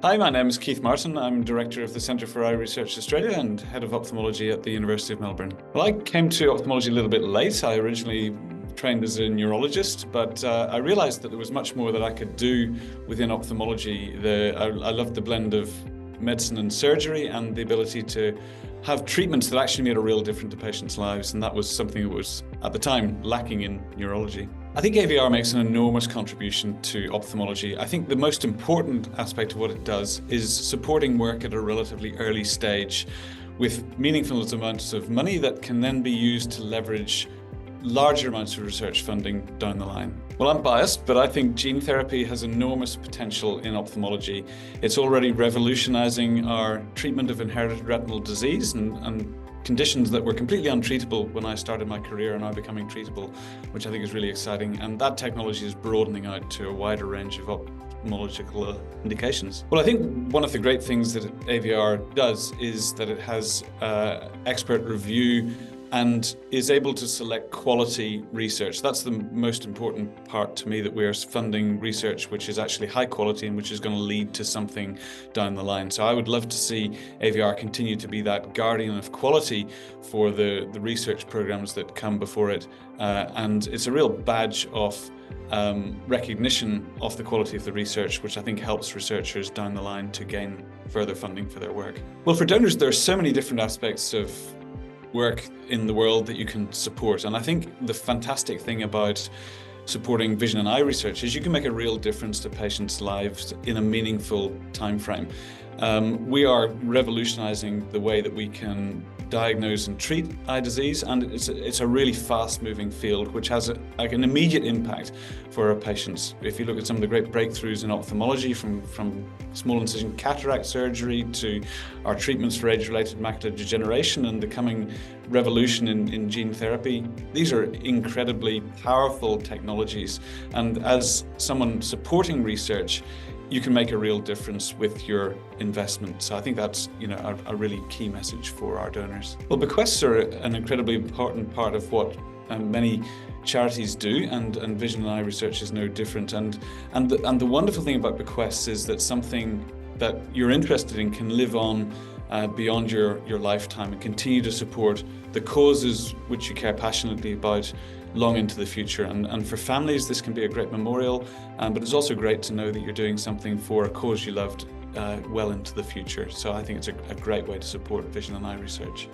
Hi, my name is Keith Martin. I'm Director of the Centre for Eye Research Australia and Head of Ophthalmology at the University of Melbourne. Well, I came to ophthalmology a little bit late. I originally trained as a neurologist, but I realised that there was much more that I could do within ophthalmology. I loved the blend of medicine and surgery and the ability to have treatments that actually made a real difference to patients' lives, and that was something that was, at the time, lacking in neurology. I think AVR makes an enormous contribution to ophthalmology. I think the most important aspect of what it does is supporting work at a relatively early stage with meaningful amounts of money that can then be used to leverage larger amounts of research funding down the line. Well, I'm biased, but I think gene therapy has enormous potential in ophthalmology. It's already revolutionizing our treatment of inherited retinal disease and conditions that were completely untreatable when I started my career are now becoming treatable, which I think is really exciting. And that technology is broadening out to a wider range of ophthalmological indications. Well, I think one of the great things that AVR does is that it has expert review and is able to select quality research. That's the most important part to me, that we're funding research which is actually high quality and which is going to lead to something down the line. So I would love to see AVR continue to be that guardian of quality for the research programs that come before it. And it's a real badge of recognition of the quality of the research, which I think helps researchers down the line to gain further funding for their work. Well, for donors, there are so many different aspects of work in the world that you can support. And I think the fantastic thing about supporting vision and eye research is you can make a real difference to patients' lives in a meaningful time frame. We are revolutionizing the way that we can diagnose and treat eye disease, and it's a really fast-moving field which has an immediate impact for our patients. If you look at some of the great breakthroughs in ophthalmology, from small incision cataract surgery to our treatments for age-related macular degeneration and the coming revolution in gene therapy, these are incredibly powerful technologies. And as someone supporting research, you can make a real difference with your investment. So I think that's a really key message for our donors. Well, bequests are an incredibly important part of what many charities do, and vision and eye research is no different. And the wonderful thing about bequests is that something that you're interested in can live on beyond your lifetime and continue to support the causes which you care passionately about long into the future. And for families, this can be a great memorial, but it's also great to know that you're doing something for a cause you loved well into the future. So I think it's a great way to support vision and eye research.